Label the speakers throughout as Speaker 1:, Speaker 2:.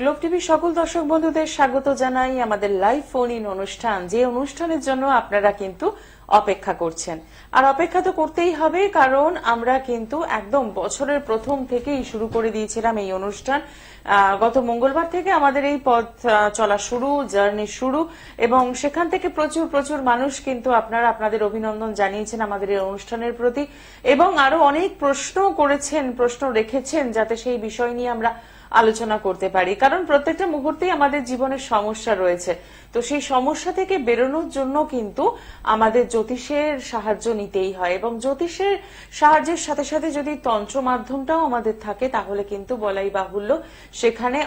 Speaker 1: Globe TV সকল দর্শক বন্ধুদের স্বাগত জানাই আমাদের লাইভ ফোন ইন অনুষ্ঠান, যে অনুষ্ঠানের জন্য আপনারা কিন্তু অপেক্ষা করছেন। আর অপেক্ষা তো করতেই হবে, কারণ আমরা কিন্তু একদম বছরের প্রথম থেকেই শুরু করে দিয়েছিলাম এই অনুষ্ঠান। গত মঙ্গলবার থেকে আমাদের এই পথ চলা শুরু, জার্নি শুরু, এবং সেখান থেকে প্রচুর প্রচুর মানুষ কিন্তু আপনারা আপনাদের অভিনন্দন জানিয়েছেন আমাদের এই অনুষ্ঠানের প্রতি, এবং আরো অনেক প্রশ্ন করেছেন, প্রশ্ন রেখেছেন যাতে সেই বিষয় নিয়ে আমরা আলোচনা করতে পারি। কারণ প্রত্যেকটা মুহূর্তেই আমাদের জীবনের সমস্যা রয়েছে, তো সেই সমস্যা থেকে বেরোনোর জন্য কিন্তু আমাদের জ্যোতিষের সাহায্য নিতেই হয়, এবং জ্যোতিষের সাহায্যের সাথে সাথে যদি তন্ত্র মাধ্যমটাও আমাদের থাকে তাহলে কিন্তু বলাই বাহুল্য সেখানে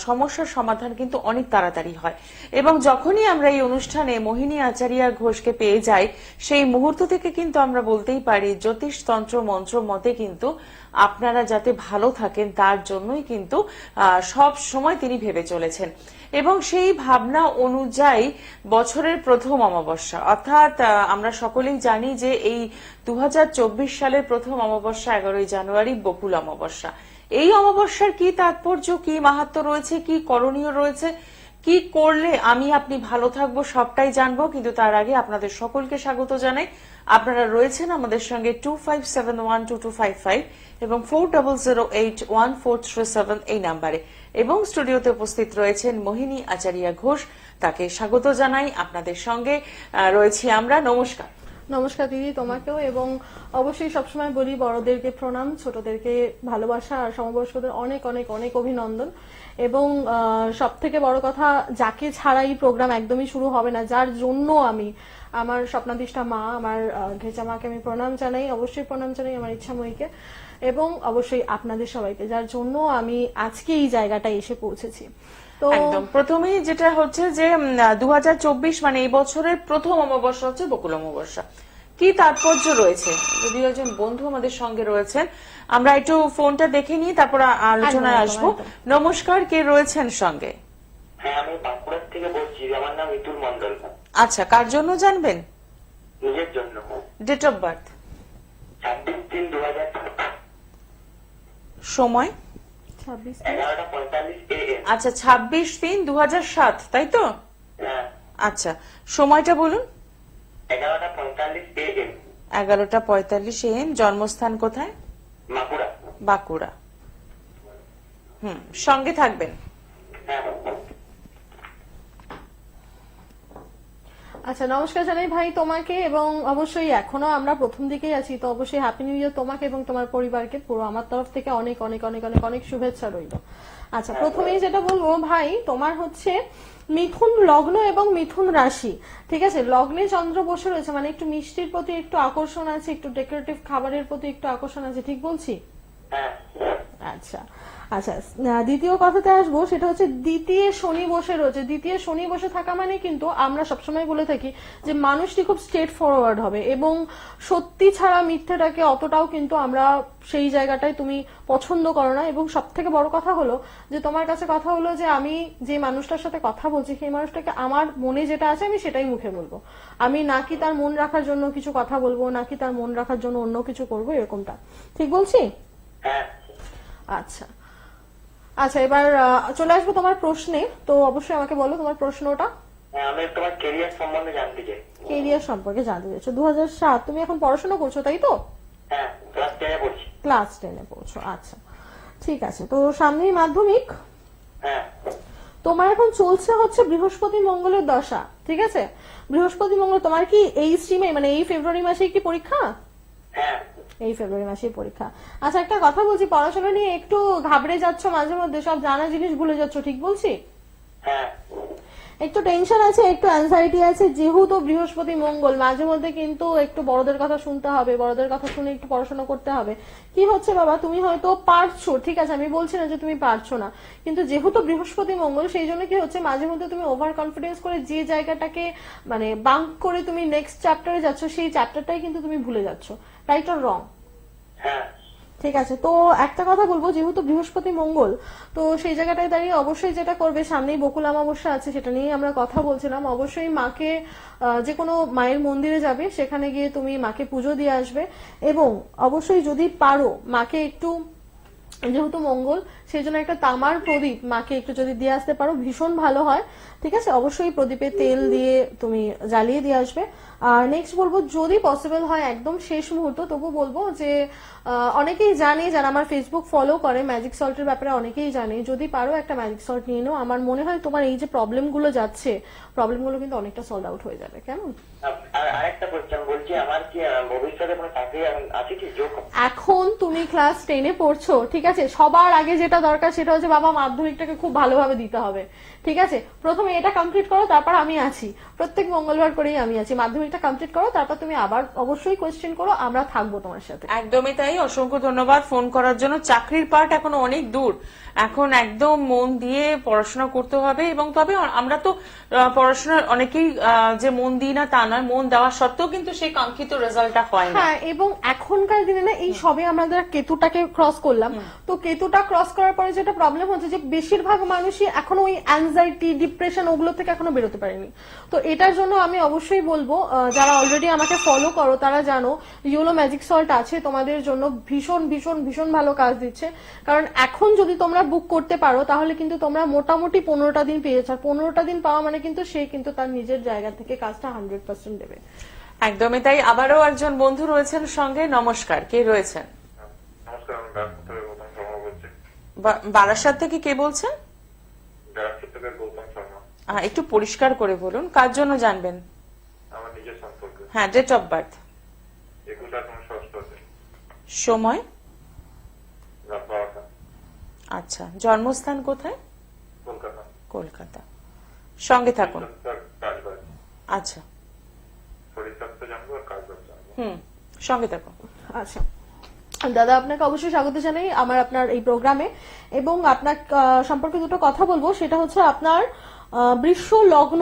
Speaker 1: সমস্যার সমাধান কিন্তু অনেক তাড়াতাড়ি হয়। এবং যখনই আমরা এই অনুষ্ঠানে মোহিনী আচারিয়া ঘোষকে পেয়ে যাই, সেই মুহূর্ত থেকে কিন্তু আমরা বলতেই পারি জ্যোতিষ তন্ত্র মন্ত্র মতে কিন্তু আপনারা যাতে ভালো থাকেন তার জন্যই কিন্তু সব সময় তিনি ভেবে চলেছেন। এবং সেই ভাবনা অনুযায়ী বছরের প্রথম অমাবস্যা, অর্থাৎ আমরা সকলেই জানি যে এই 2024 সালের প্রথম অমাবস্যা 11ই জানুয়ারি বকুল অমাবস্যা। এই অমাবস্যার কি তাৎপর্য, কি মাহাত্ম্য রয়েছে, কি করণীয় রয়েছে, কি করলে আমি আপনি ভালো থাকবো, সবটাই জানবো। কিন্তু তার আগে আপনাদের সকলকে স্বাগত জানাই। আপনারা রয়েছেন আমাদের সঙ্গে 25712255 এবং 40081437 এই নাম্বারে, এবং স্টুডিওতে উপস্থিত রয়েছেন মোহিনী আচারিয়া ঘোষ, তাকে স্বাগত জানাই। আপনাদের সঙ্গে রয়েছি আমরা। নমস্কার।
Speaker 2: নমস্কার দিদি, তোমাকেও। এবং অবশ্যই সবসময় বলি বড়দেরকে প্রণাম, ছোটদেরকে ভালোবাসা, আর সমবয়স্কদের অনেক অনেক অনেক অভিনন্দন। এবং সব থেকে বড় কথা, যাকে ছাড়া এই প্রোগ্রাম একদমই শুরু হবে না, যার জন্য আমি আমার স্বপ্নাদিষ্ঠা মা, আমার ঘেচা মাকে আমি প্রণাম জানাই, অবশ্যই প্রণাম জানাই আমার ইচ্ছাময়ীকে, এবং অবশ্যই আপনাদের সবাইকে, যার জন্য আমি আজকে এই জায়গাটায় এসে পৌঁছেছি। তো
Speaker 1: একদম প্রথমেই যেটা হচ্ছে যে 2024 মানে এই বছরের প্রথম অমাবস্যা হচ্ছে বকুল অমাবস্যা। কি তাৎপর্য রয়েছে? যদিও একজন বন্ধু আমাদের সঙ্গে রয়েছেন, আমরা একটু ফোনটা দেখে নিই, তারপর আলোচনায় আসবো। নমস্কার, কে রয়েছেন সঙ্গে?
Speaker 3: হ্যাঁ, আমি বাঁকুড়া থেকে বলছি, আমার নাম ইতুল মন্ডল।
Speaker 1: আচ্ছা, কার জন্য জানবেন?
Speaker 3: নিজের জন্য।
Speaker 1: Date of birth?
Speaker 3: 26/3/2007।
Speaker 1: সময়?
Speaker 3: 11:45 AM।
Speaker 1: আচ্ছা, 26/3/2007, তাই তো?
Speaker 3: হ্যাঁ।
Speaker 1: আচ্ছা, সময়টা বলুন।
Speaker 3: 11:45 AM।
Speaker 1: 11:45 AM। জন্মস্থান কোথায়?
Speaker 3: বাঁকুড়া।
Speaker 1: বাঁকুড়া। সঙ্গে থাকবেন।
Speaker 3: হ্যাঁ।
Speaker 2: আচ্ছা, নমস্কার জানাই ভাই তোমাকে, এবং অবশ্যই এখনো আমরা প্রথম দিকেই আছি, তো অবশ্যই হ্যাপি নিউ ইয়ার তোমাকে এবং তোমার পরিবারকে পুরো আমার তরফ থেকে অনেক অনেক অনেক অনেক অনেক শুভেচ্ছা রইল। আচ্ছা, প্রথমেই যেটা বলবো ভাই, তোমার হচ্ছে মিথুন লগ্ন এবং মিথুন রাশি, ঠিক আছে? লগ্নে চন্দ্র বসে রয়েছে, মানে একটু মিষ্টির প্রতি একটু আকর্ষণ আছে, একটু ডেকোরেটিভ খাবারের প্রতি একটু আকর্ষণ আছে, ঠিক বলছি?
Speaker 3: হ্যাঁ।
Speaker 2: আচ্ছা আচ্ছা, দ্বিতীয় কথাতে আসবো, সেটা হচ্ছে দ্বিতীয় শনি বসে রয়েছে। দ্বিতীয় শনি বসে থাকা মানে কিন্তু আমরা সবসময় বলে থাকি যে মানুষটি খুব স্ট্রেট ফরওয়ার্ড হবে, এবং সত্যি ছাড়া মিথ্যেটাকে অতটাও কিন্তু আমরা সেই জায়গাটায় তুমি পছন্দ করো না। এবং সব থেকে বড় কথা হলো যে তোমার কাছে কথা হলো যে আমি যে মানুষটার সাথে কথা বলছি সেই মানুষটাকে আমার মনে যেটা আছে আমি সেটাই মুখে বলবো, আমি নাকি তার মন রাখার জন্য কিছু কথা বলবো, নাকি তার মন রাখার জন্য অন্য কিছু করবো, এরকমটা ঠিক বলছি?
Speaker 3: হ্যাঁ।
Speaker 2: আচ্ছা আচ্ছা, এবার চলে আসবো তোমার প্রশ্নে। তো অবশ্যই আমাকে বলো তোমার প্রশ্নটা।
Speaker 3: হ্যাঁ, আমি তোমার ক্যারিয়ার সম্বন্ধে জানতে চাই।
Speaker 2: কেরিয়ার সম্পর্কে জানতে চাইছো? 2007 তুমি এখন পড়াশোনা করছো, তাই তো?
Speaker 3: হ্যাঁ, ক্লাস 10-এ পড়ছি।
Speaker 2: ক্লাস 10-এ পড়ছো, আচ্ছা ঠিক আছে। তো সামনেই মাধ্যমিক,
Speaker 3: হ্যাঁ।
Speaker 2: তোমার এখন চলছে হচ্ছে বৃহস্পতি মঙ্গলের দশা, ঠিক আছে? বৃহস্পতি মঙ্গল তোমার কি এই স্ট্রিমে, মানে এই ফেব্রুয়ারি মাসে কি পরীক্ষা?
Speaker 3: হ্যাঁ।
Speaker 2: এই ফেব্রুয়ারি মাসেই পরীক্ষা। আচ্ছা, একটা কথা বলছি, পড়াশোনা নিয়ে একটু ঘাবড়ে যাচ্ছ মাঝে মধ্যে, সব জানা জিনিস ভুলে যাচ্ছ, ঠিক বলছি?
Speaker 3: হ্যাঁ।
Speaker 2: একটু টেনশন আছে, একটু অ্যাংজাইটি আছে, যেহেতু বৃহস্পতি মঙ্গল, মাঝে মধ্যে কিন্তু একটু বড়দের কথা শুনতে হবে, বড়দের কথা শুনে একটু পড়াশোনা করতে হবে। কি হচ্ছে বাবা, তুমি হয়তো পারছো, ঠিক আছে, আমি বলছি না যে তুমি পারছো না, কিন্তু যেহেতু বৃহস্পতি মঙ্গল, সেই জন্য কি হচ্ছে মাঝে মধ্যে তুমি ওভার কনফিডেন্স করে যে জায়গাটাকে মানে বাঙ্ক করে তুমি নেক্সট চ্যাপ্টারে যাচ্ছ, সেই চ্যাপ্টারটাই কিন্তু তুমি ভুলে যাচ্ছ। Right or wrong?
Speaker 3: হ্যাঁ।
Speaker 2: ঠিক আছে। তো একটা কথা বলবো, যেহেতু বৃহস্পতি মঙ্গল, তো সেই জায়গাটায় দাঁড়িয়ে অবশ্যই যেটা করবে, সামনেই বকুল অমাবস্যা আছে, সেটা নিয়ে আমরা কথা বলছিলাম, অবশ্যই মাকে যে কোনো মায়ের মন্দিরে যাবে, সেখানে গিয়ে তুমি মাকে পুজো দিয়ে আসবে, এবং অবশ্যই যদি পারো মাকে একটু যেহেতু মঙ্গল, সেই জন্য একটা তামার প্রদীপ মাকে একটু যদি দিয়ে আসতে পারো ভীষণ ভালো হয়। ঠিক আছে, অবশ্যই প্রদীপে তেল দিয়ে তুমি জ্বালিয়ে দিয়ে আসবে। আর নেক্সট বলবো, যদি পসিবল হয় একদম শেষ মুহূর্ত, তবু বলবো যে অনেকেই জানে, যারা আমার ফেসবুক ফলো করে ম্যাজিক সল্টের ব্যাপারে অনেকেই জানে, যদি পারো একটা ম্যাজিক সল্ট নিয়ে নাও। আমার মনে হয় তোমার এই যে প্রবলেমগুলো যাচ্ছে, প্রবলেমগুলো কিন্তু অনেকটা সলভ আউট হয়ে যাবে। কেমন?
Speaker 3: আর আরেকটা কোশ্চেন বলছি, আমার কি ভবিষ্যতে কোনো চাকরি আছে কি যোগ?
Speaker 2: এখন তুমি ক্লাস 10-এ পড়ছো, ঠিক আছে, সবার আগে যেটা দরকার সেটা হচ্ছে বাবা মাধ্যমিকটাকে খুব ভালোভাবে দিতে হবে। ঠিক আছে, প্রথমে এটা কমপ্লিট করো, তারপর আমি আছি, প্রত্যেক মঙ্গলবার করেই আমি আছি। মাধ্যমিকটা কমপ্লিট করো, তারপর তুমি আবার অবশ্যই কোয়েশ্চেন করো, আমরা থাকবো তোমার সাথে।
Speaker 1: একদমই তাই, অসংখ্য ধন্যবাদ ফোন করার জন্য। চাকরির পার্ট এখনো অনেক দূর, এখন একদম মন দিয়ে পড়াশোনা করতে হবে। এবং তবে আমরা তো পড়াশোনার অনেকেই যে মন দিই না তা নয়, মন দেওয়া সত্ত্বেও কিন্তু সেই কাঙ্ক্ষিত রেজাল্টটা হয় না।
Speaker 2: হ্যাঁ, এবং এখনকার দিনে না এই সবে আমরা কেতুটাকে ক্রস করলাম, তো কেতুটা ক্রস করার পরে যেটা প্রবলেম হচ্ছে যে বেশিরভাগ মানুষই এখনো ওই অ্যাংজাইটি, ডিপ্রেশন ওগুলো থেকে এখনো বেরোতে পারেনি। তো এটার জন্য আমি অবশ্যই বলবো, যারা অলরেডি আমাকে ফলো করো তারা জানো ইয়োলো ম্যাজিক সল্ট আছে তোমাদের জন্য, ভীষণ ভীষণ ভীষণ ভালো কাজ দিচ্ছে। কারণ এখন যদি তোমরা বুক করতে পারো তাহলে কিন্তু তোমরা মোটামুটি 15টা দিন পেয়েছো। আর 15টা দিন পাওয়া মানে কিন্তু সে কিন্তু তার নিজের জায়গা থেকে কাজটা 100% দেবে।
Speaker 1: একদমই তাই। আবারও একজন বন্ধু রয়েছেন সঙ্গে। নমস্কার, কে রয়েছেন?
Speaker 4: নমস্কার, আমি ব্যারাকপুর থেকে গৌতম শর্মা বলছি।
Speaker 1: বারাসাত থেকে কে বলছেন?
Speaker 4: ব্যারাকপুর থেকে গৌতম শর্মা।
Speaker 1: একটু পরিষ্কার করে বলুন, কার জন্য জানবেন?
Speaker 4: আমার নিজের সম্পর্কে।
Speaker 1: হ্যাঁ, ডেট অফ বার্থ।
Speaker 4: 21/8/88।
Speaker 1: সময়?
Speaker 4: রাত 12টা।
Speaker 1: আচ্ছা, জন্মস্থান কোথায়?
Speaker 4: কলকাতা।
Speaker 1: কলকাতা। সঙ্গে থাকুন।
Speaker 4: কাজবাজ।
Speaker 1: আচ্ছা,
Speaker 4: শরীর স্বাস্থ্য জানবো আর কাজবাজ জানবো।
Speaker 1: সঙ্গে থাকুন।
Speaker 2: আচ্ছা দাদা, আপনাকে অবশ্যই স্বাগত জানাই আপনার এই প্রোগ্রামে। এবং আপনার সম্পর্কে দুটো কথা বলবো, সেটা হচ্ছে আপনার বৃষ লগ্ন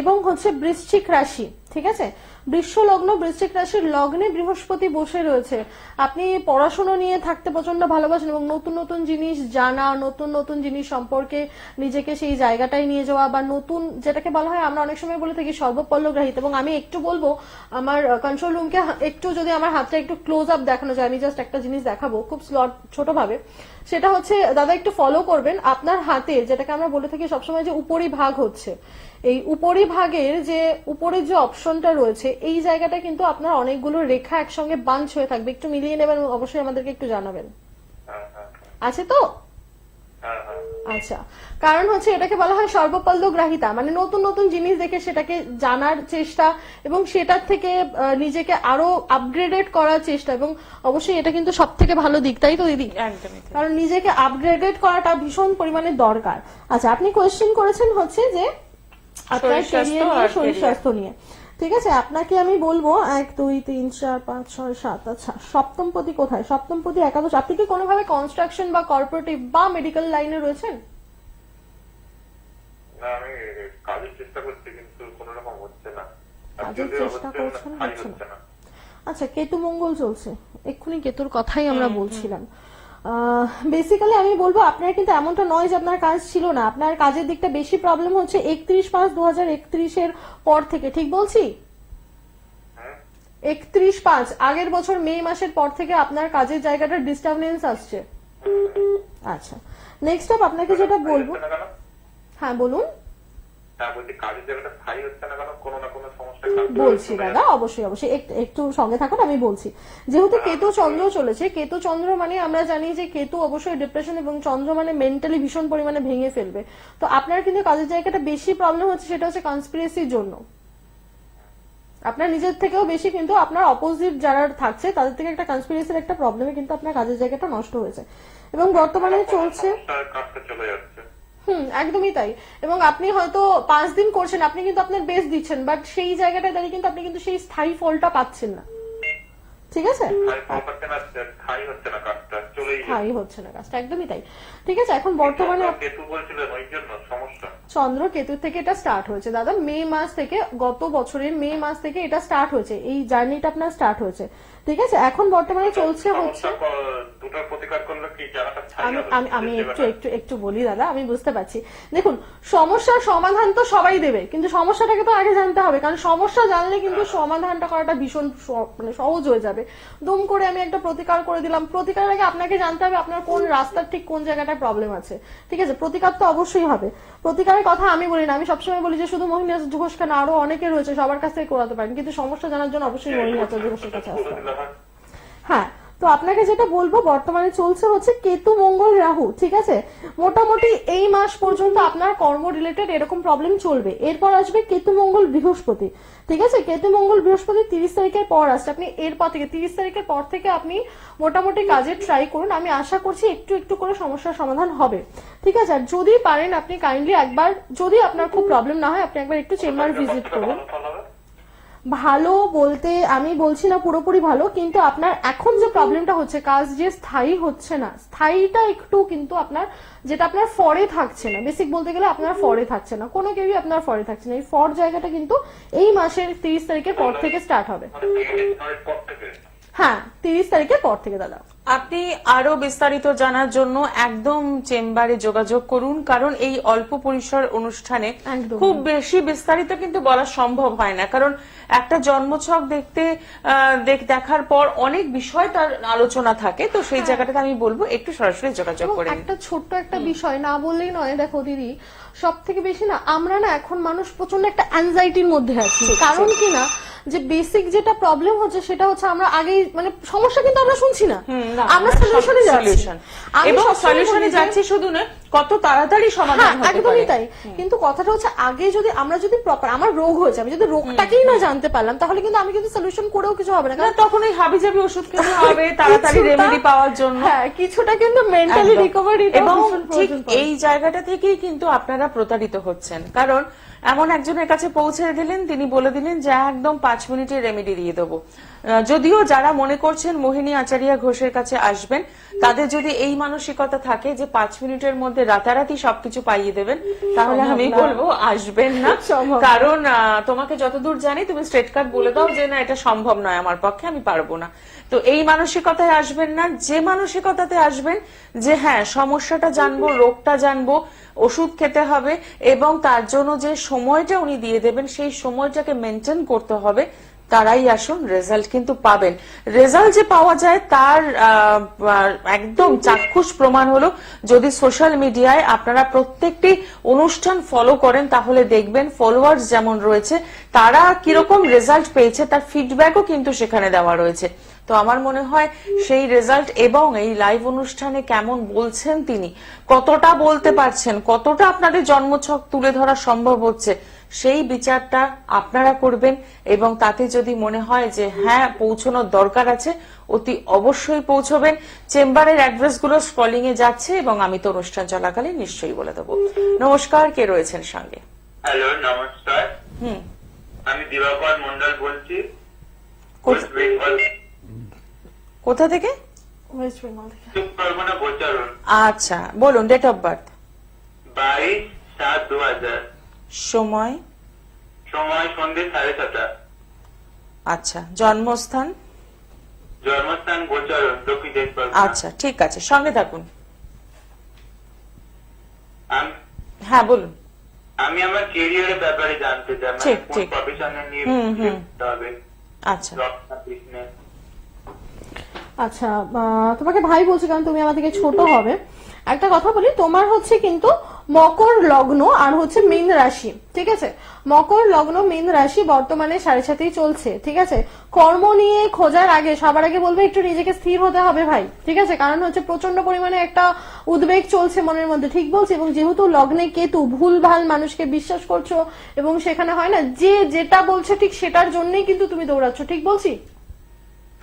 Speaker 2: এবং হচ্ছে বৃশ্চিক রাশি। ঠিক আছে, বৃষ লগ্ন বৃশ্চিক রাশির লগ্নে বৃহস্পতি বসে রয়েছে। আপনি পড়াশোনা নিয়ে থাকতে প্রচন্ড ভালোবাসেন এবং নতুন নতুন জিনিস জানা, নতুন নতুন জিনিস সম্পর্কে নিজেকে সেই জায়গাটায় নিয়ে যাওয়া, বা নতুন যেটাকে বলা হয়, আমরা অনেক সময় বলে থাকি সর্বপল্লগ্রাহিত। এবং আমি একটু বলবো, আমার কন্ট্রোল রুমকে একটু যদি আমার হাতটা একটু ক্লোজ আপ দেখানো যায়, আমি জাস্ট একটা জিনিস দেখাবো খুব ছোটভাবে। সেটা হচ্ছে দাদা একটু ফলো করবেন, আপনার হাতে যেটাকে আমরা বলে থাকি সবসময় যে উপরি ভাগ হচ্ছে, এই উপরি ভাগের যে উপরের যে অপশনটা রয়েছে, এই জায়গাটা কিন্তু আপনার অনেকগুলো রেখা একসঙ্গে বাঞ্চ হয়ে থাকবে। একটু মিলিয়ে নেবেন, অবশ্যই আমাদেরকে একটু জানাবেন। আছে তো? আচ্ছা, কারণ হচ্ছে এটাকে বলা হয় সর্বপল্লগ্রাহিতা, মানে নতুন নতুন জিনিস দেখে সেটাকে জানার চেষ্টা এবং সেটার থেকে নিজেকে আরো আপগ্রেডেড করার চেষ্টা। এবং অবশ্যই এটা কিন্তু সব থেকে ভালো দিক, তাই তো দিদি?
Speaker 1: একদমই তাই।
Speaker 2: কারণ নিজেকে আপগ্রেডেড করাটা ভীষণ পরিমাণে দরকার। আচ্ছা, আপনি কোয়েশ্চেন করেছেন হচ্ছে যে আপনার
Speaker 1: শরীর স্বাস্থ্য
Speaker 2: ক্যারিয়ার নিয়ে,
Speaker 1: আর
Speaker 2: শরীর
Speaker 1: career।
Speaker 2: স্বাস্থ্য নিয়ে। ঠিক আছে, আপনাকে আমি বলবো 1 2 3 4 5 6 7। আচ্ছা, সপ্তমপতি কোথায়? সপ্তমপতি একাদশ। আপনি কি কোনোভাবে কনস্ট্রাকশন বা কর্পোরেটিভ বা মেডিকেল লাইনে রয়েছেন?
Speaker 4: না, আমি কাজের চেষ্টা করছি কিন্তু কোনো রকম হচ্ছে না।
Speaker 2: কাজের
Speaker 4: Actually
Speaker 2: চেষ্টা করছেন,
Speaker 4: কাজই
Speaker 2: হচ্ছে
Speaker 4: হচ্ছে না।
Speaker 2: আচ্ছা, কেতু মঙ্গল চলছে, এক্ষুনি কেতুর কথাই আমরা বলছিলাম। বেসিক্যালি আমি বলবো আপনার কিন্তু এমনটা নয় যে আপনার কাজ ছিল না, আপনার কাজের দিকটা বেশি প্রবলেম হচ্ছে 31/5/2031 পর থেকে। ঠিক বলছি? 31/5 আগের বছর মে মাসের পর থেকে আপনার কাজের জায়গাটা ডিস্টারবেন্স আসছে। আচ্ছা, নেক্সট আপ আপনাকে যেটা বলবো,
Speaker 4: হচ্ছে না কেন?
Speaker 2: হ্যাঁ বলুন।
Speaker 4: হ্যাঁ, বলছি কাজের জায়গাটা স্থায়ী হচ্ছে না কেন? কোনো না কোনো সমস্যা
Speaker 2: বলছি দাদা, অবশ্যই অবশ্যই একটু সঙ্গে থাকুন, আমি বলছি। যেহেতু কেতু চন্দ্র চলেছে, কেতু চন্দ্র মানে আমরা জানি যে কেতু অবশ্যই ডিপ্রেশন এবং চন্দ্র মানে মেন্টালি ভীষণ পরিমাণে ভেঙে ফেলবে। তো আপনার কিন্তু কাজের জায়গাটা বেশি প্রবলেম হচ্ছে, সেটা হচ্ছে কনস্পিরেসির জন্য। আপনার নিজের থেকেও বেশি কিন্তু আপনার অপোজিট যারা থাকছে তাদের থেকে একটা কনস্পিরেসির একটা প্রবলেমে কিন্তু আপনার কাজের জায়গাটা নষ্ট হয়েছে এবং বর্তমানে চলছে।
Speaker 4: কাজটা চলে যাচ্ছে।
Speaker 2: একদমই তাই। এবং আপনি হয়তো 5 দিন করছেন, আপনি কিন্তু আপনার বেস্ট দিচ্ছেন, বাট সেই জায়গাটায় দাঁড়িয়ে কিন্তু আপনি কিন্তু সেই স্থায়ী ফলটা পাচ্ছেন না। ঠিক আছে,
Speaker 4: স্থায়ী হচ্ছে না কাজটা, চলেই যাচ্ছে।
Speaker 2: স্থায়ী হচ্ছে না কাজটা, একদমই তাই। ঠিক আছে, এখন বর্তমানে
Speaker 4: কেতু বলছিলেন ওই জন্য সমস্যা।
Speaker 2: চন্দ্র কেতুর থেকে এটা স্টার্ট হয়েছে দাদা, মে মাস থেকে, গত বছরের মে মাস থেকে এটা স্টার্ট হয়েছে, এই জার্নিটা আপনার স্টার্ট হয়েছে। ঠিক আছে, এখন বর্তমানে চলছে হচ্ছে,
Speaker 4: দুটোর প্রতিকার করলে কি জায়গাটা স্থায়ী
Speaker 2: আমি
Speaker 4: হবে?
Speaker 2: আমি আমি একটু বলি দাদা, আমি বুঝতে পারছি। দেখুন, সমস্যার সমাধান তো সবাই দেবে, কিন্তু সমস্যাটাকে তো আগে জানতে হবে, কারণ সমস্যা জানলে কিন্তু সমাধানটা করাটা ভীষণ মানে সহজ হয়ে যাবে। দুম করে আমি একটা প্রতিকার করে দিলাম, প্রতিকার আগে আপনাকে জানতে হবে আপনার কোন রাস্তার ঠিক কোন জায়গাটায় প্রবলেম আছে। ঠিক আছে, প্রতিকার তো অবশ্যই হবে। প্রতিকারের কথা আমি বলি না, আমি সবসময় বলি যে শুধু মোহিনী ঘোষ কেন, আরো অনেকে রয়েছে, সবার কাছ থেকে করাতে পারেন, কিন্তু সমস্যা জানার জন্য অবশ্যই মোহিনী ঘোষের কাছে আসতে হবে। হ্যাঁ, তো আপনাকে যেটা বলবো, বর্তমানে চলছে হচ্ছে কেতু মঙ্গল রাহু। ঠিক আছে, মোটামুটি এই মাস পর্যন্ত আপনার কর্ম রিলেটেড এরকম প্রবলেম চলবে। এরপর আসবে কেতু মঙ্গল বৃহস্পতি। ঠিক আছে, কেতু মঙ্গল বৃহস্পতি 30 তারিখের পর আসছে। আপনি এরপর থেকে 30 তারিখের পর থেকে আপনি মোটামুটি কাজে ট্রাই করুন, আমি আশা করছি একটু একটু করে সমস্যার সমাধান হবে। ঠিক আছে, আর যদি পারেন আপনি কাইন্ডলি একবার, যদি আপনার খুব প্রবলেম না হয়, আপনি একবার একটু চেম্বার ভিজিট করুন। ভালো বলতে আমি বলছি না পুরোপুরি ভালো, কিন্তু আপনার এখন যে প্রবলেমটা হচ্ছে, কাজ যে স্থায়ী হচ্ছে না, স্থায়ীটা একটু কিন্তু আপনার, যেটা আপনার ফরে থাকছে না, বেসিক বলতে গেলে আপনার ফরে থাকছে না, কোনো কেউই আপনার ফরে থাকছে না। এই ফর জায়গাটা কিন্তু এই মাসের 30 তারিখের পর থেকে স্টার্ট হবে। হ্যাঁ, 30 তারিখের পর থেকে দাদা।
Speaker 1: আপনি আরো বিস্তারিত জানার জন্য একদম চেম্বারে যোগাযোগ করুন, কারণ এই অল্প পরিসর অনুষ্ঠানে
Speaker 2: একদম।
Speaker 1: খুব বেশি বিস্তারিত কিন্তু বলা সম্ভব হয় না, কারণ একটা জন্মছক দেখার পর অনেক বিষয় তার আলোচনা থাকে, তো সেই জায়গাটাতে আমি বলবো একটু সরাসরি যোগাযোগ
Speaker 2: এবং
Speaker 1: করে নিন।
Speaker 2: একটা ছোট্ট একটা বিষয় না বললেই নয়, দেখো দিদি, সব থেকে বেশি না আমরা না এখন মানুষ প্রচন্ড একটা অ্যাংজাইটির মধ্যে আছি। কারণ কি না, যে বেসিক যেটা প্রবলেম হচ্ছে সেটা হচ্ছে আমরা আগেই মানে সমস্যা কিন্তু আমরা শুনছি না, আমরা সলিউশনে যাচ্ছি।
Speaker 1: এবং সলিউশনে যাচ্ছি শুধু না, কত তাড়াতাড়ি সমাধান হতে পারে।
Speaker 2: একদমই তাই, কিন্তু কথাটা হচ্ছে আগে যদি আমরা যদি প্রপার, আমার রোগ হয়েছে, আমি যদি রোগটাকেই না জানতে পারলাম, তাহলে কিন্তু আমি কিন্তু সলিউশন করেও কিছু হবে না, কারণ
Speaker 1: তখন ওই হাবিজাবি ওষুধ খেতে হবে তাড়াতাড়ি রেমেডি পাওয়ার জন্য।
Speaker 2: হ্যাঁ, কিছুটা কিন্তু মেন্টালি রিকভারি,
Speaker 1: এবং ঠিক এই জায়গাটা থেকেই কিন্তু আপনারা প্রতারিত হচ্ছেন, কারণ এমন একজনের কাছে পৌঁছে দিলেন, তিনি বলে দিলেন যে একদম 5 মিনিটের রেমেডি দিয়ে দেবো। যদিও যারা মনে করছেন মোহিনী আচারিয়া ঘোষের কাছে আসবেন, তাদের যদি এই মানসিকতা থাকে যে 5 মিনিটের মধ্যে রাতারাতি সবকিছু পাইয়ে দেবেন, তাহলে আমি বলবো আসবেন না। কারণ তোমাকে যতদূর জানি তুমি স্ট্রেট কাট বলে দাও যে না, এটা সম্ভব নয় আমার পক্ষে, আমি পারবো না। তো এই মানসিকতায় আসবেন না, যে মানসিকতাতে আসবেন যে হ্যাঁ সমস্যাটা জানবো, রোগটা জানবো, ওষুধ খেতে হবে, এবং তার জন্য যে সময়টা উনি দিয়ে দেবেন সেই সময়টাকে মেনটেন করতে হবে, তারাই আসুন, রেজাল্ট কিন্তু পাবেন। রেজাল্ট যে পাওয়া যায় তার একদম চাক্ষুষ প্রমাণ হলো, যদি সোশ্যাল মিডিয়ায় আপনারা প্রত্যেকটি অনুষ্ঠান ফলো করেন, তাহলে দেখবেন ফলোয়ার্স যেমন রয়েছে, তারা কিরকম রেজাল্ট পেয়েছে তার ফিডব্যাকও কিন্তু সেখানে দেওয়া রয়েছে। তো আমার মনে হয় সেই রেজাল্ট এবং এই লাইভ অনুষ্ঠানে কেমন বলছেন তিনি, কতটা বলতে পারছেন, কতটা আপনাদের জন্মছক তুলে ধরা সম্ভব হচ্ছে, সেই বিচারটা আপনারা করবেন। এবং তাতে যদি মনে হয় যে হ্যাঁ পৌঁছানোর দরকার আছে, অতি অবশ্যই পৌঁছবেন। চেম্বারের অ্যাড্রেসগুলো স্ক্রলিং এ যাচ্ছে এবং আমি তো অনুষ্ঠান চলাকালীন নিশ্চয়ই বলে দেবো। নমস্কার, কে রয়েছেন সঙ্গে?
Speaker 4: হ্যালো, নমস্কার। আমি দিবাকর মন্ডল বলছি, ওয়েস্ট বেঙ্গল।
Speaker 1: কোথা থেকে?
Speaker 2: ওয়েস্ট বেঙ্গল থেকে।
Speaker 4: সুপ্রমনা গোচারণ।
Speaker 1: আচ্ছা, বলুন ডেট অফ বার্থ।
Speaker 4: 22/7/2000।
Speaker 1: সময়?
Speaker 4: সময় সন্ধ্যে 7:30।
Speaker 1: আচ্ছা, জন্মস্থান?
Speaker 4: জন্মস্থান গোচারণ, দক্ষিণ চব্বিশ পরগনা।
Speaker 1: আচ্ছা, ঠিক আছে, সঙ্গে থাকুন। হ্যাঁ বলুন।
Speaker 4: আমি আমার ক্যারিয়ারের ব্যাপারে জানতে চাই,
Speaker 1: ঠিক,
Speaker 4: কোন
Speaker 1: ঠিক।
Speaker 4: প্রফেশনে নিয়ে যেতে হবে।
Speaker 1: আচ্ছা
Speaker 4: বিজনেস।
Speaker 2: আচ্ছা, তোমাকে ভাই বলছি কারণ তুমি আমার থেকে ছোট হবে। একটা কথা বলি, তোমার হচ্ছে কিন্তু মকর লগ্ন আর হচ্ছে মীন রাশি। ঠিক আছে, মকর লগ্ন মীন রাশি বর্তমানে 7.5 চলছে। ঠিক আছে, কর্ম নিয়ে খোঁজার আগে সবার আগে বলবে একটু নিজেকে স্থির হতে হবে ভাই। ঠিক আছে, কারণ হচ্ছে প্রচন্ড পরিমাণে একটা উদ্বেগ চলছে মনের মধ্যে, ঠিক বলছি। এবং যেহেতু লগ্নে কেতু, ভুল ভাল মানুষকে বিশ্বাস করছো, এবং সেখানে হয় না যে যেটা বলছে ঠিক সেটার জন্যই কিন্তু তুমি দৌড়াচ্ছ, ঠিক বলছি?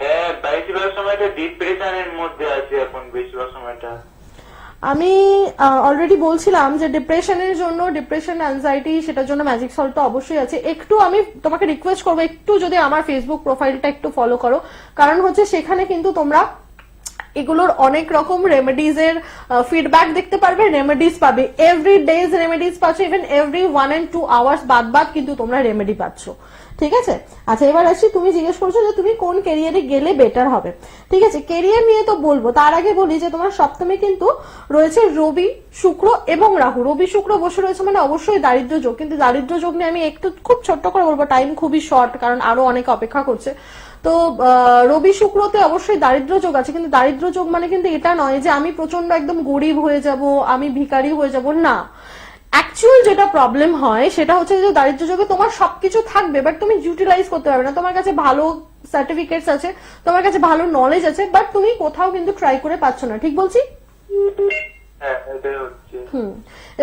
Speaker 4: হ্যাঁ, বেশিরভাগ সময়টা ডিপ্রেশনের মধ্যে আছি এখন, বেশিরভাগ সময়টা।
Speaker 2: আমি অলরেডি বলছিলাম যে ডিপ্রেশনের জন্য, ডিপ্রেশন অ্যাংজাইটি, সেটার জন্য ম্যাজিক সল্ট তো অবশ্যই আছে। একটু আমি তোমাকে রিকোয়েস্ট করবো একটু যদি আমার ফেসবুক প্রোফাইলটা একটু ফলো করো, কারণ হচ্ছে সেখানে কিন্তু তোমরা এগুলোর অনেক রকম রেমেডিজ এর ফিডব্যাক দেখতে পারবে, রেমেডিজ পাবে, এভরি ডেজ রেমেডিজ পাচ্ছ, ইভেন এভরি 1 and 2 আওয়ার্স বাদ কিন্তু তোমরা রেমেডি পাচ্ছ। ঠিক আছে, আচ্ছা এবার আসি, তুমি জিজ্ঞেস করছো যে তুমি কোন ক্যারিয়ারে গেলে বেটার হবে। ঠিক আছে, ক্যারিয়ার নিয়ে তো বলবো, তার আগে বলি যে তোমার সপ্তমে কিন্তু রয়েছে রবি, শুক্র এবং রাহু। রবি শুক্র বসে রয়েছে মানে অবশ্যই দারিদ্র যোগ, কিন্তু দারিদ্র যোগ নিয়ে আমি একটু খুব ছোট্ট করে বলবো, টাইম খুবই শর্ট, কারণ আরো অনেকে অপেক্ষা করছে। তো রবি শুক্রতে অবশ্যই দারিদ্র যোগ আছে, কিন্তু দারিদ্র যোগ মানে কিন্তু এটা নয় যে আমি প্রচন্ড একদম গরিব হয়ে যাব, আমি ভিখারি হয়ে যাব, না। অ্যাকচুয়াল যেটা প্রবলেম হয় সেটা হচ্ছে যে দারিদ্র যোগে তোমার সবকিছু থাকবে, বাট তুমি ইউটিলাইজ করতে পারবে না। তোমার কাছে ভালো সার্টিফিকেটস আছে, তোমার কাছে ভালো নলেজ আছে, বাট তুমি কোথাও কিন্তু ট্রাই করে পাচ্ছ না। ঠিক বলছি?
Speaker 4: হ্যাঁ এটাই হচ্ছে।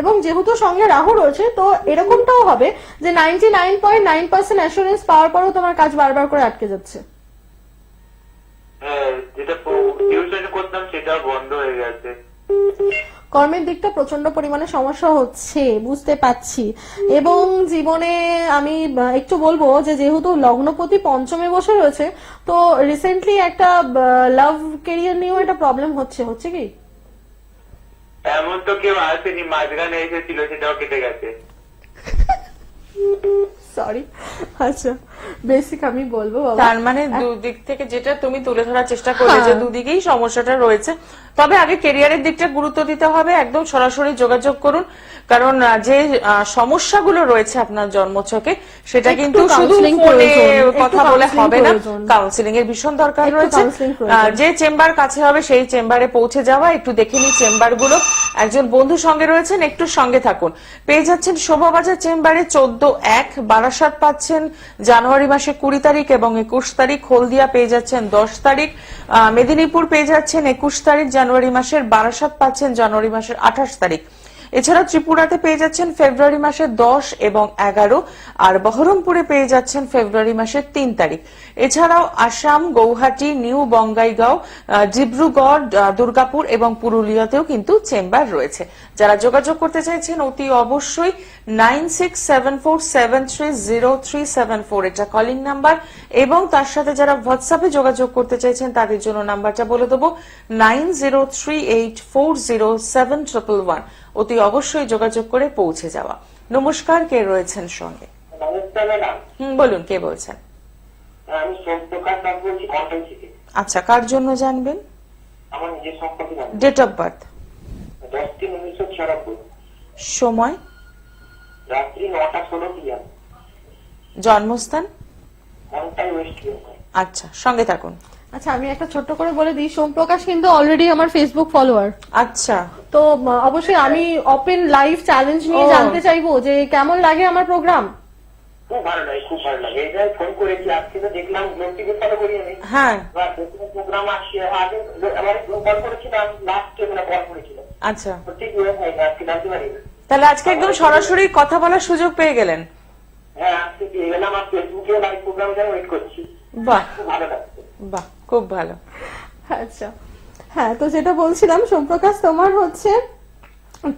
Speaker 2: এবং যেহেতু সঙ্গে রাহু রয়েছে, তো এরকমটাও হবে যে 99.9% অ্যাসুরেন্স পাওয়ার পরেও তোমার কাজ বারবার করে আটকে যাচ্ছে।
Speaker 4: হ্যাঁ, যেটা টিউশন করতাম সেটা বন্ধ হয়ে গেছে।
Speaker 2: কর্মের দিকটা প্রচন্ড পরিমাণে সমস্যা হচ্ছে, বুঝতে পাচ্ছি। এবং জীবনে আমি একটু বলবো যে যেহেতু লগ্নপতি পঞ্চমে বসে রয়েছে, তো রিসেন্টলি একটা লাভ কেরিয়ার নিয়েও একটা প্রবলেম হচ্ছে কি?
Speaker 4: এমন তো কেউ আসেনি, মাঝখানে এসেছিল, সেটাও কেটে গেছে।
Speaker 2: সরি, আচ্ছা বেসিক আমি বলবো বাবা।
Speaker 1: তার মানে দুদিক থেকে যেটা তুমি তুলে ধরার চেষ্টা করলে যে দুদিকেই সমস্যাটা রয়েছে, তবে আগে ক্যারিয়ারের দিকটা গুরুত্ব দিতে হবে। একদম সরাসরি যোগাযোগ করুন, কারণ যে সমস্যাগুলো রয়েছে আপনার জন্মছকে সেটা কিন্তু শুধু ফোনে কথা বলে হবে না, কাউন্সিলিং এর ভীষণ দরকার রয়েছে। যে চেম্বার কাছে হবে সেই চেম্বারে পৌঁছে যাওয়া, একটু দেখে নিন চেম্বার গুলো। একজন বন্ধু সঙ্গে রয়েছেন, একটু সঙ্গে থাকুন। পেয়ে যাচ্ছেন শোভাবাজার চেম্বারে 14/1, বারাসাত পাচ্ছেন জানুয়ারি মাসে 20 তারিখ এবং 21 তারিখ, হলদিয়া পেয়ে যাচ্ছেন 10 তারিখ, মেদিনীপুর পেয়ে যাচ্ছেন 21 তারিখ জানুয়ারি মাসের, বারাসাত পাচ্ছেন জানুয়ারি মাসের 28 তারিখ। এছাড়া ত্রিপুরাতে পেয়ে যাচ্ছেন ফেব্রুয়ারি মাসের 10 এবং 11, আর বহরমপুরে পেয়ে যাচ্ছেন ফেব্রুয়ারি মাসের 3 তারিখ। এছাড়াও আসাম, গৌহাটি, নিউ বঙ্গাইগাঁও, ডিব্রুগড়, দুর্গাপুর এবং পুরুলিয়াতেও কিন্তু চেম্বার রয়েছে। যারা যোগাযোগ করতে চাইছেন অতি অবশ্যই 9674730374 এটা কলিং নাম্বার, এবং তার সাথে যারা হোয়াটসঅ্যাপে যোগাযোগ করতে চাইছেন তাদের জন্য নাম্বারটা বলে দেবো 9038407111। অতি অবশ্যই যোগাযোগ করে পৌঁছে যাওয়া। নমস্কার, কে রয়েছেন সঙ্গে?
Speaker 3: নমস্কার ম্যাডাম।
Speaker 1: বলুন, কে বলছেন?
Speaker 3: আমি সোমপ্রকাশ দাস বলছি, কন্টাই থেকে।
Speaker 1: আচ্ছা, কার জন্য জানবেন?
Speaker 3: আমার নিজের সম্পর্কে জানবেন।
Speaker 1: Date of birth?
Speaker 3: 10/3/1996।
Speaker 1: সময়?
Speaker 3: রাত্রি 9:16 PM।
Speaker 1: জন্মস্থান?
Speaker 3: কন্টাই, ওয়েস্ট বেঙ্গল।
Speaker 1: আচ্ছা, সঙ্গে থাকুন।
Speaker 2: আচ্ছা আমি একটা ছোট্ট করে বলে দিই, সোমপ্রকাশ কিন্তু অলরেডি আমার ফেসবুক ফলোয়ার।
Speaker 1: আচ্ছা,
Speaker 2: তো অবশ্যই আমি ওপেন লাইভ চ্যালেঞ্জ নিয়ে
Speaker 1: ও।
Speaker 2: জানতে চাইবো যে কেমন লাগে আমার প্রোগ্রাম।
Speaker 3: খুব ভালো লাগে, খুব ভালো লাগে। এই জন্য ফোন করেছি, আজকে তো দেখলাম নোটিফিকেশন ফলো করি আমি।
Speaker 1: হ্যাঁ,
Speaker 3: প্রোগ্রাম আসছে, আগে আমার কল করেছিলাম, লাস্টে মানে কল করেছিল।
Speaker 1: আচ্ছা,
Speaker 3: ঠিক হয়ে আজকে জানতে পারি।
Speaker 1: তাহলে আজকে একদম সরাসরি কথা বলার সুযোগ পেয়ে গেলেন।
Speaker 3: হ্যাঁ, আজকে পেয়ে গেলাম। আমার ফেসবুকে লাইভ প্রোগ্রাম জন্য ওয়েট করছি।
Speaker 1: বাহ,
Speaker 3: খুব ভালো লাগছে।
Speaker 1: বাহ, খুব ভালো।
Speaker 2: আচ্ছা হ্যাঁ, তো যেটা বলছিলাম সোমপ্রকাশ, তোমার হচ্ছে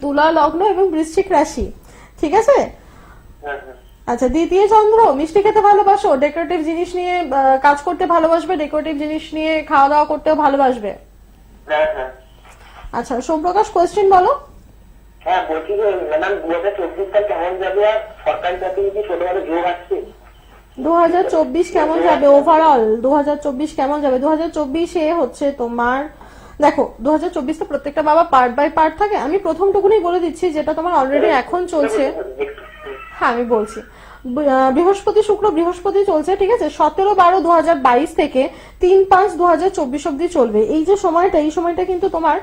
Speaker 2: তুলা লগ্ন এবং বৃশ্চিক রাশি, ঠিক আছে?
Speaker 3: হ্যাঁ হ্যাঁ।
Speaker 2: আচ্ছা, দ্বিতীয় চন্দ্র, মিষ্টি খেতে ভালোবাসো, ডেকোরেটিভ জিনিস নিয়ে কাজ করতে ভালোবাসবে, ডেকোরেটিভ জিনিস নিয়ে খাওয়া দাওয়া করতেও ভালোবাসবে।
Speaker 3: হ্যাঁ হ্যাঁ।
Speaker 2: আচ্ছা সোমপ্রকাশ, কোয়েশ্চেন বলো।
Speaker 3: হ্যাঁ, বলছি যে ম্যাডাম 2024 সাল কেমন যাবে, আর সরকারি চাকরি কি ছোটখাটো যোগ আসছে?
Speaker 2: 2024 কেমন যাবে ওভারঅল? 2024 কেমন যাবে? 2024-এ হচ্ছে তোমার, দেখো 2024 তো প্রত্যেকটা বাবা পার্ট বাই পার্ট থাকে। আমি প্রথমটুকুনি বলে দিচ্ছি যেটা তোমার অলরেডি এখন চলছে। হ্যাঁ আমি বলছি, বৃহস্পতি শুক্র বৃহস্পতি চলছে, ঠিক আছে? 17/12/2022 থেকে 3/5/2024 অব্দি চলবে। এই যে সময়টা, এই সময়টা কিন্তু তোমার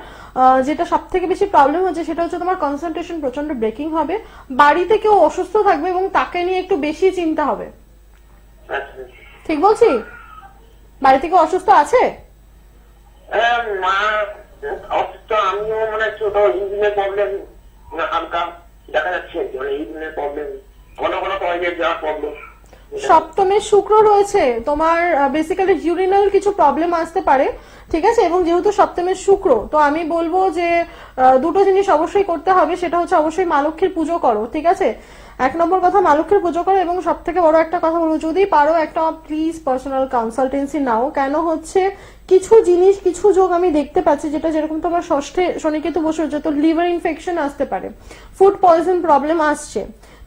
Speaker 2: যেটা সব থেকে বেশি প্রবলেম হচ্ছে সেটা হচ্ছে তোমার কনসেন্ট্রেশন প্রচন্ড ব্রেকিং হবে, বাড়িতে কেউ অসুস্থ থাকবে এবং তাকে নিয়ে একটু বেশি চিন্তা হবে।
Speaker 3: আচ্ছা।
Speaker 2: ঠিক বলছি? বাড়িতে কেউ অসুস্থ আছে?
Speaker 3: হ্যাঁ, মা অসুস্থ, আমিও মানে ছোট ইঞ্জিনের প্রবলেম হালকা দেখা যাচ্ছে, মানে ইঞ্জিনের প্রবলেম, ঘন ঘন টয়লেট যাওয়ার প্রবলেম।
Speaker 2: সপ্তমে শুক্র রয়েছে, তোমার বেসিক্যালি ইউরিনাল কিছু প্রবলেম আসতে পারে, ঠিক আছে। এবং যেহেতু সপ্তমে শুক্র, তো আমি বলবো যে দুটো জিনিস অবশ্যই করতে হবে, সেটা হচ্ছে অবশ্যই মা লক্ষ্মীর পুজো করো, ঠিক আছে। এক নম্বর কথা, মা লক্ষ্মীর পুজো করো, এবং সব থেকে বড় একটা কথা বলবো, যদি পারো একটা প্লিজ পার্সোনাল কনসালটেন্সি নাও। কেন হচ্ছে কিছু জিনিস, কিছু যোগ আমি দেখতে পাচ্ছি, যেটা যেরকম তোমার ষষ্ঠে শনিকেতু বসে হচ্ছে, তো লিভার ইনফেকশন আসতে পারে, ফুড পয়জন প্রবলেম আসছে,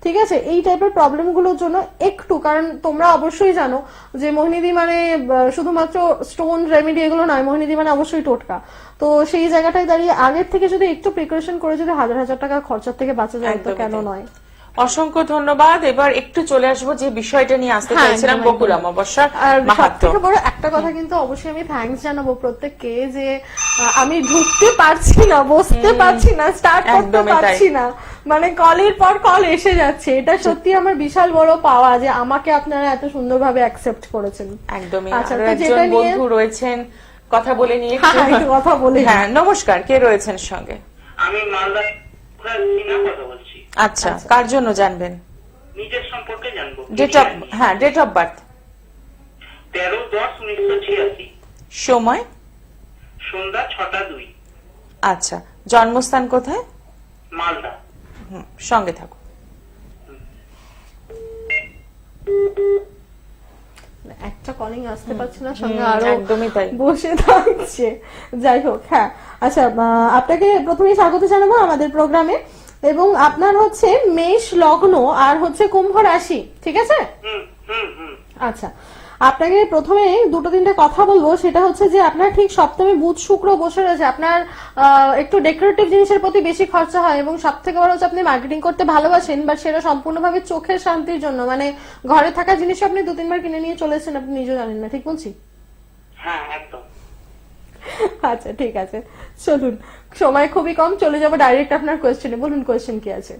Speaker 2: ঠিক আছে। এই টাইপের প্রবলেম গুলোর জন্য একটু, কারণ তোমরা অবশ্যই জানো যে মোহিনীদি মানে শুধুমাত্র স্টোন রেমেডি এগুলো নয়, মোহিনীদি মানে অবশ্যই টোটকা। তো সেই জায়গাটায় দাঁড়িয়ে আগের থেকে যদি একটু প্রিপারেশন করে যদি হাজার হাজার টাকা খরচার থেকে বাঁচা যায়, তো কেন নয়।
Speaker 1: অসংখ্য ধন্যবাদ। এবার একটু চলে আসবো যে বিষয়টা নিয়ে আসতে
Speaker 2: হ্যাঁ,
Speaker 1: চাইছিলাম,
Speaker 2: একদম,
Speaker 1: বকুল
Speaker 2: একদম।
Speaker 1: অমাবস্যার
Speaker 2: আর সব
Speaker 1: মাহাত্ম্য।
Speaker 2: থেকে বড় একটা কথা কিন্তু অবশ্যই আমি থ্যাঙ্কস জানাবো প্রত্যেককে, যে আমি ঢুকতে পারছি না, বসতে পারছি না, স্টার্ট করতে
Speaker 1: একদমই তাই।
Speaker 2: পারছি না, মানে কলের পর কল এসে যাচ্ছে। এটা সত্যি আমার বিশাল বড় পাওয়া যে আমাকে আপনারা এত সুন্দরভাবে অ্যাকসেপ্ট করেছেন।
Speaker 1: একদমই।
Speaker 2: আচ্ছা,
Speaker 1: আরো
Speaker 2: তো
Speaker 1: একজন
Speaker 2: যেটা নিয়ে-
Speaker 1: বন্ধু রয়েছেন, কথা বলে নিয়ে
Speaker 2: হ্যাঁ, একটু কথা বলে নিই।
Speaker 1: হ্যাঁ, নমস্কার, কে রয়েছেন সঙ্গে?
Speaker 3: আমি মালদা কথা বলছি।
Speaker 1: আচ্ছা, কার জন্য জানবেন?
Speaker 3: নিজের সম্পর্কে জানবো।
Speaker 1: ডেট অফ বার্থ,
Speaker 3: 13/10/1986,
Speaker 1: সময়,
Speaker 3: সন্ধ্যা 6টা 2,
Speaker 1: আচ্ছা, জন্মস্থান কোথায়?
Speaker 3: মালদা।
Speaker 1: সঙ্গে থাকো।
Speaker 2: একটা কলিং আসতে পারছে না, সঙ্গে আরো
Speaker 1: একদমই তাই।
Speaker 2: বসে থাকছে। যাই হোক, হ্যাঁ, আচ্ছা, আপনাকে প্রথমেই স্বাগত জানাবো আমাদের প্রোগ্রামে। এবং আপনার হচ্ছে মেষ লগ্ন আর হচ্ছে কুম্ভ রাশি, ঠিক আছে? আচ্ছা, আপনাকে প্রথমে দুটো তিনটে কথা বলবো, সেটা হচ্ছে যে আপনার ঠিক সপ্তমে বুধ শুক্র বসে রয়েছে, আপনার একটু ডেকোরেটিভ জিনিসের প্রতি বেশি খরচা হয়, এবং সব থেকে বড় হচ্ছে আপনি মার্কেটিং করতে ভালোবাসেন, বাট সেটা সম্পূর্ণভাবে চোখের শান্তির জন্য, মানে ঘরে থাকা জিনিস আপনি 2-3 বার কিনে নিয়ে চলে এসেছেন, আপনি নিজেও জানেন না, ঠিক বলছি?
Speaker 3: হ্যাঁ, একদম।
Speaker 2: আচ্ছা, ঠিক আছে, চলুন, সময় খুবই কম, চলে যাবো ডাইরেক্ট আপনার কোয়েশ্চেনে। বলুন, কোয়েশ্চেন কি আছে?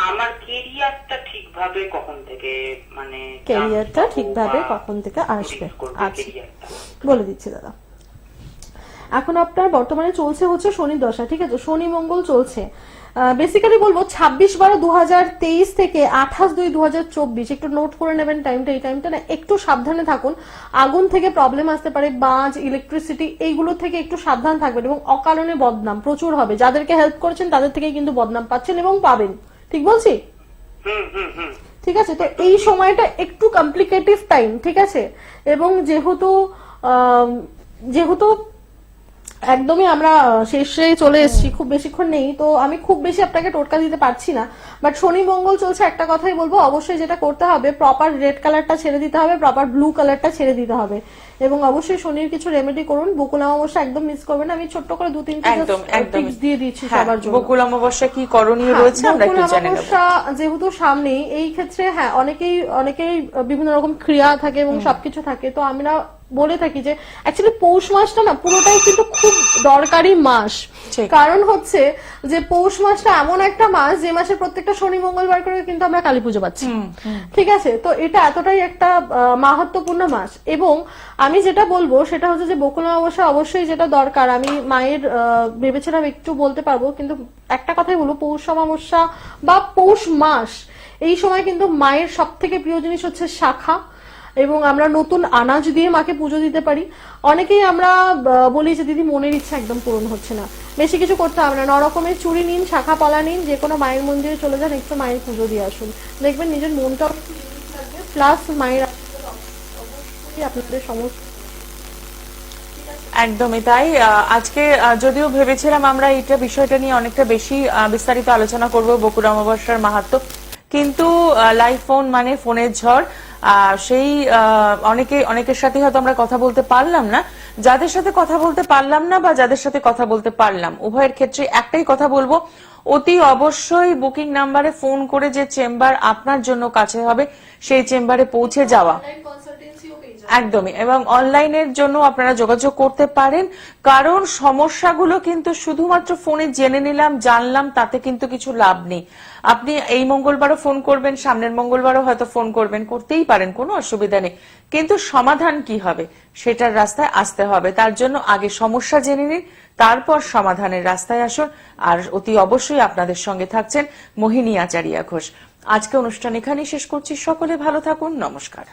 Speaker 3: আমার কেরিয়ারটা ঠিকভাবে কখন থেকে, মানে
Speaker 2: ক্যারিয়ারটা ঠিকভাবে কখন থেকে আসবে? আচ্ছা,
Speaker 3: ক্যারিয়ারটা
Speaker 2: বলে দিচ্ছি দাদা। এখন আপনার বর্তমানে চলছে হচ্ছে শনি দশা, ঠিক আছে, শনি মঙ্গল চলছে। বেসিক্যালি বলবো 26/12/2023 থেকে 28/2/2024, একটু নোট করে নেবেন টাইমটা। এই টাইমটা না একটু সাবধানে থাকুন, আগুন থেকে প্রবলেম আসতে পারে, বাজ, ইলেকট্রিসিটি এইগুলো থেকে একটু সাবধান থাকবেন, এবং অকারণে বদনাম প্রচুর হবে। যাদেরকে হেল্প করেছেন তাদের থেকেই কিন্তু বদনাম পাচ্ছেন এবং পাবেন, ঠিক বলছি? ঠিক আছে, তো এই সময়টা একটু কমপ্লিকেটিভ টাইম, ঠিক আছে। এবং যেহেতু একদমই আমরা শেষে চলে এসেছি, খুব বেশিক্ষণ নেই, তো আমি খুব বেশি আপনাকে টোটকা দিতে পারছি না। বাট শনি মঙ্গল চলছে, একটা কথাই বলবো, অবশ্যই যেটা করতে হবে, প্রপার রেড কালারটা ছেড়ে দিতে হবে, প্রপার ব্লু কালারটা ছেড়ে দিতে হবে, এবং অবশ্যই শনির কিছু রেমেডি করুন। বকুল অমাবস্যা একদম মিস করবেন, আমি ছোট্ট করে 2-3টা টিপস দিয়ে দিচ্ছি সবার জন্য।
Speaker 1: বকুল অমাবস্যা কি করণীয় রয়েছে আমরা একটু জেনে নেব।
Speaker 2: যেহেতু সামনেই, এই ক্ষেত্রে হ্যাঁ, অনেকেই বিভিন্ন রকম ক্রিয়া থাকে এবং সবকিছু থাকে, তো আমরা বলে থাকি যে অ্যাকচুয়ালি পৌষ মাসটা না পুরোটাই কিন্তু খুব দরকারি মাস। কারণ হচ্ছে যে পৌষ মাসটা এমন একটা মাস যে মাসে প্রত্যেকটা শনি মঙ্গলবার করে কিন্তু আমরা কালী পুজো পাচ্ছি, ঠিক আছে। তো এটা এতটাই একটা মাহাত্ম্যপূর্ণ মাস। এবং আমি যেটা বলবো সেটা হচ্ছে যে বকুল অমাবস্যা অবশ্যই যেটা দরকার, আমি মায়ের ভেবেছিলাম একটু বলতে পারবো, কিন্তু একটা কথাই বলবো, পৌষ অমাবস্যা বা পৌষ মাস, এই সময় কিন্তু মায়ের সব থেকে প্রিয় জিনিস হচ্ছে শাখা, এবং আমরা নতুন আনাজ দিয়ে মাকে পুজো দিতে পারি। অনেকেই আমরা বলি যে দিদি মনের ইচ্ছা একদম পূরণ হচ্ছে না, বেশি কিছু করতে হবে না, 9 রকমের চুড়ি নিন, শাখা পালা নিন, যে কোনো মায়ের মন্দিরে চলে যান, একটু মায়ের পুজো দিয়ে আসুন, দেখবেন নিজের মনটাও থাকবে, প্লাস মায়ের আপনাদের সমস্ত।
Speaker 1: একদমই তাই। আজকে যদিও ভেবেছিলাম আমরা এইটা বিষয়টা নিয়ে অনেকটা বেশি বিস্তারিত আলোচনা করব, বকুল অমাবস্যার মাহাত্ম্য, কিন্তু লাইভ ফোন মানে ফোনের ঝড়, সেই অনেকের সাথে হয়তো আমরা কথা বলতে পারলাম না। যাদের সাথে কথা বলতে পারলাম না বা যাদের সাথে কথা বলতে পারলাম, উভয়ের ক্ষেত্রে একটাই কথা বলবো, অতি অবশ্যই বুকিং নাম্বারে ফোন করে যে চেম্বার আপনার জন্য কাছে হবে সেই চেম্বারে পৌঁছে যাওয়া। একদমই, এবং অনলাইনের জন্য আপনারা যোগাযোগ করতে পারেন, কারণ সমস্যাগুলো কিন্তু শুধুমাত্র ফোনে জেনে নিলাম জানলাম তাতে কিন্তু কিছু লাভ নেই। আপনি এই মঙ্গলবারও ফোন করবেন, সামনের মঙ্গলবারও হয়তো ফোন করবেন, করতেই পারেন, কোনো অসুবিধা নেই, কিন্তু সমাধান কি হবে সেটার রাস্তায় আসতে হবে। তার জন্য আগে সমস্যা জেনে নিন, তারপর সমাধানের রাস্তায় আসুন। আর অতি অবশ্যই আপনাদের সঙ্গে থাকছেন মোহিনী আচারিয়া ঘোষ। আজকে অনুষ্ঠান এখানেই শেষ করছি। সকলে ভালো থাকুন, নমস্কার।